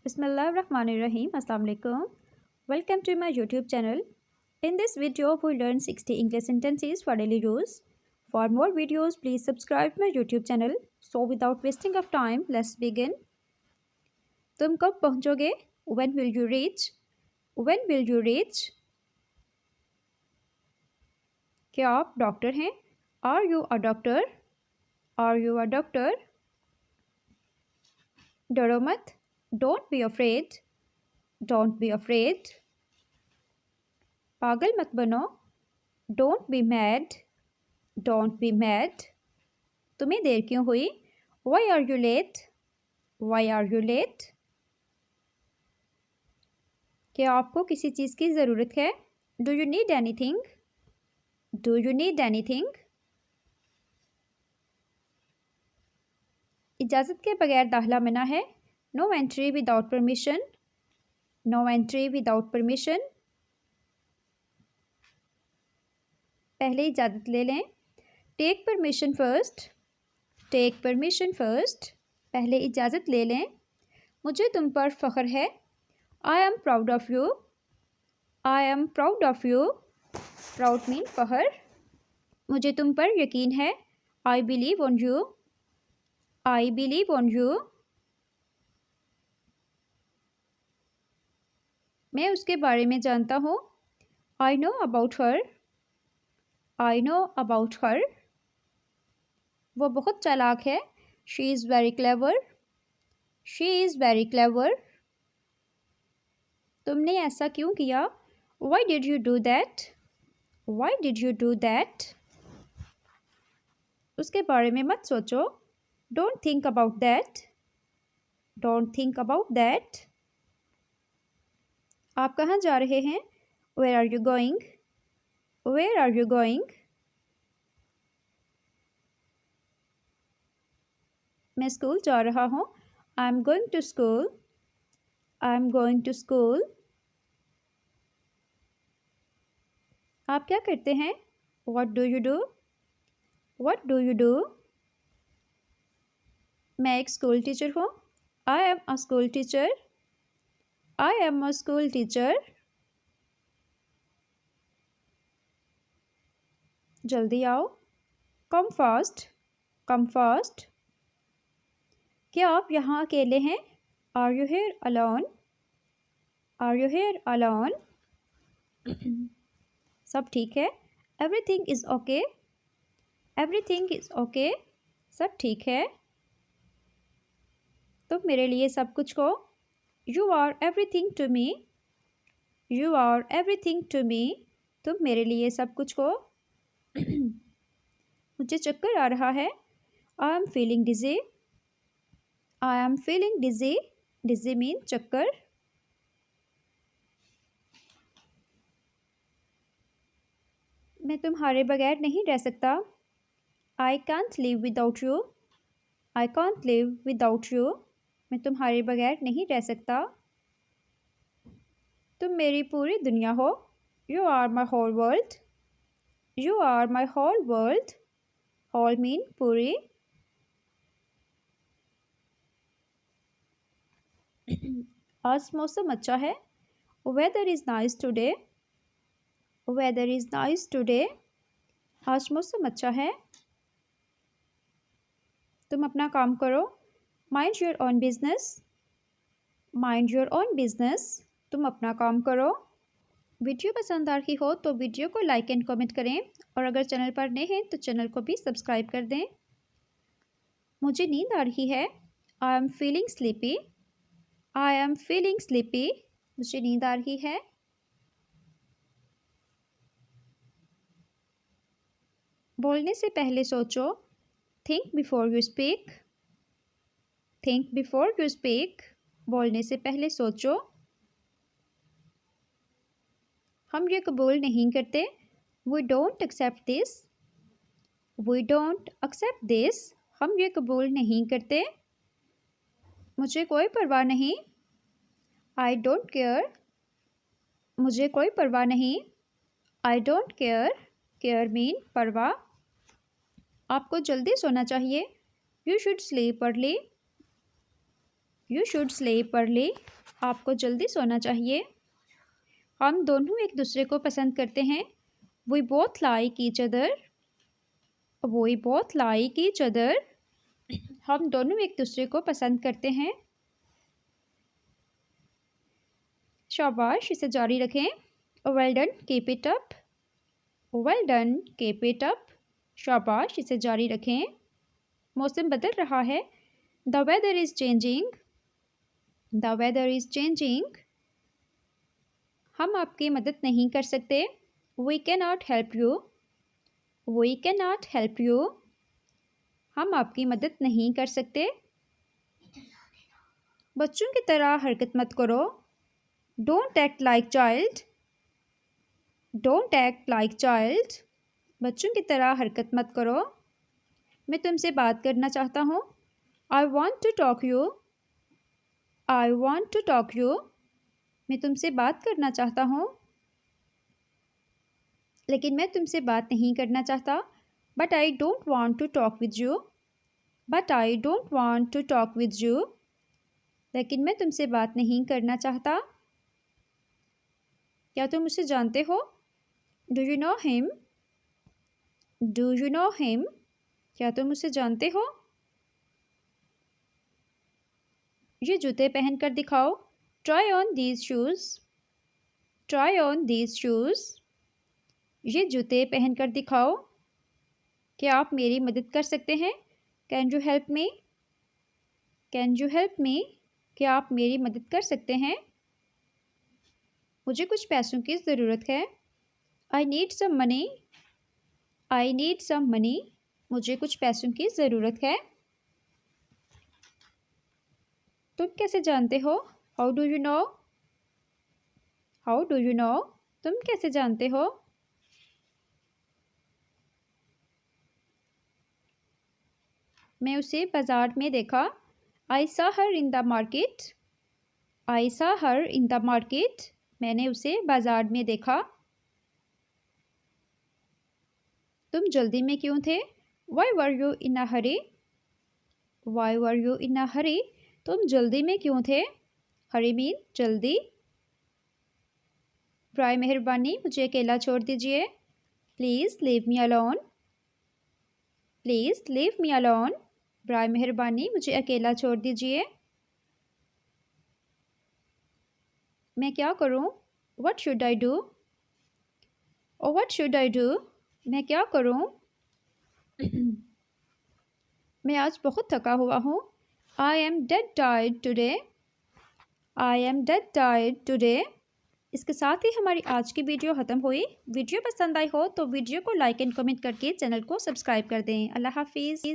Bismillahirrahmanirrahim. Assalamu alaikum. Welcome to my YouTube channel. In this video, we learn 60 English sentences for daily use. For more videos, please subscribe my YouTube channel. So without wasting of time, let's begin. तुम कब पहुँचोगे? When will you reach? When will you reach? क्या आप doctor हैं? Are you a doctor? Are you a doctor? डरो मत. Don't be afraid. Don't be afraid. पागल मत बनो. Don't be mad. Don't be mad. तुम्हें देर क्यों हुई? Why are you late? Why are you late? क्या आपको किसी चीज़ की ज़रूरत है? Do you need anything? Do you need anything? इजाज़त के बगैर दाखिला मना है. No entry without permission. No entry without permission. पहले इजाज़त ले लें. Take permission first. Take permission first. पहले इजाज़त ले लें. मुझे तुम पर फ़ख्र है. I am proud of you. I am proud of you. Proud mean फ़ख्र. मुझे तुम पर यकीन है. I believe on you. I believe on you. मैं उसके बारे में जानता हूँ. I know about her. I know about her. वो बहुत चालाक है. She is very clever. She is very clever. तुमने ऐसा क्यों किया? Why did you do that? Why did you do that? उसके बारे में मत सोचो. Don't think about that. Don't think about that. आप कहाँ जा रहे हैं? Where are you going? Where are you going? मैं स्कूल जा रहा हूँ. I'm going to school. I'm going to school. आप क्या करते हैं? What do you do? What do you do? मैं एक स्कूल टीचर हूँ. I am a school teacher. I am a school teacher. जल्दी आओ. Come fast. Come fast. क्या आप यहाँ अकेले हैं? Are you here alone? Are you here alone? सब ठीक है. Everything is okay. Everything is okay. सब ठीक है. तुम मेरे लिए सब कुछ हो. You are everything to me. You are everything to me. तुम मेरे लिए सब कुछ हो. मुझे चक्कर आ रहा है. I am feeling dizzy. I am feeling dizzy. Dizzy mean चक्कर. मैं तुम्हारे बगैर नहीं रह सकता. I can't live without you. I can't live without you. मैं तुम्हारे बगैर नहीं रह सकता. तुम मेरी पूरी दुनिया हो. You are my whole world. You are my whole world. Whole mean पूरी. आज मौसम अच्छा है. Weather is nice today. Weather is nice today. आज मौसम अच्छा है. तुम अपना काम करो. Mind your own business. Mind your own business. तुम अपना काम करो. वीडियो पसंद आ रही हो तो वीडियो को लाइक एंड कमेंट करें और अगर चैनल पर नए हैं तो चैनल को भी सब्सक्राइब कर दें. मुझे नींद आ रही है. I am feeling sleepy. I am feeling sleepy. मुझे नींद आ रही है. बोलने से पहले सोचो. Think before you speak. Think before you speak. बोलने से पहले सोचो. हम ये कबूल नहीं करते. We don't accept this. We don't accept this. हम ये कबूल नहीं करते. मुझे कोई परवाह नहीं. I don't care. मुझे कोई परवाह नहीं. I don't care. Care mean परवाह. आपको जल्दी सोना चाहिए. You should sleep early. You should sleep early. आपको जल्दी सोना चाहिए। हम दोनों एक दूसरे को पसंद करते हैं। We both like each other. We both like each other. हम दोनों एक दूसरे को पसंद करते हैं। शाबाश, इसे जारी रखें। Well done, keep it up. Well done, keep it up. शाबाश, इसे जारी रखें। मौसम बदल रहा है। The weather is changing. The weather is changing. हम आपकी मदद नहीं कर सकते। We cannot help you. We cannot help you. हम आपकी मदद नहीं कर सकते। बच्चों की तरह हरकत मत करो। Don't act like child. Don't act like child. बच्चों की तरह हरकत मत करो। मैं तुमसे बात करना चाहता हूँ। I want to talk you. I want to talk you. मैं तुमसे बात करना चाहता हूँ, लेकिन मैं तुमसे बात नहीं करना चाहता। But I don't want to talk with you. But I don't want to talk with you. लेकिन मैं तुमसे बात नहीं करना चाहता। क्या तुम उसे जानते हो? Do you know him? Do you know him? क्या तुम उसे जानते हो? ये जूते पहन कर दिखाओ। Try on these shoes. Try on these shoes. ये जूते पहन कर दिखाओ। क्या आप मेरी मदद कर सकते हैं? Can you help me? Can you help me? क्या आप मेरी मदद कर सकते हैं? मुझे कुछ पैसों की ज़रूरत है। I need some money. I need some money. मुझे कुछ पैसों की ज़रूरत है। तुम कैसे जानते हो? How do you know? How do you know? तुम कैसे जानते हो? मैं उसे बाजार में देखा। I saw her in the market. I saw her in the market. मैंने उसे बाजार में देखा। तुम जल्दी में क्यों थे? Why were you in a hurry? Why were you in a hurry? तुम जल्दी में क्यों थे? Hurry mean जल्दी। बराए मेहरबानी मुझे अकेला छोड़ दीजिए। Please leave me alone. Please leave me alone. बराए मेहरबानी मुझे अकेला छोड़ दीजिए। मैं क्या करूं? What should I do? Oh, what should I do? मैं क्या करूं? मैं आज बहुत थका हुआ हूँ। I am dead tired today. I am dead tired today. इसके साथ ही हमारी आज की वीडियो ख़त्म हुई। वीडियो पसंद आई हो तो वीडियो को लाइक एंड कमेंट करके चैनल को सब्सक्राइब कर दें। अल्लाह हाफिज़।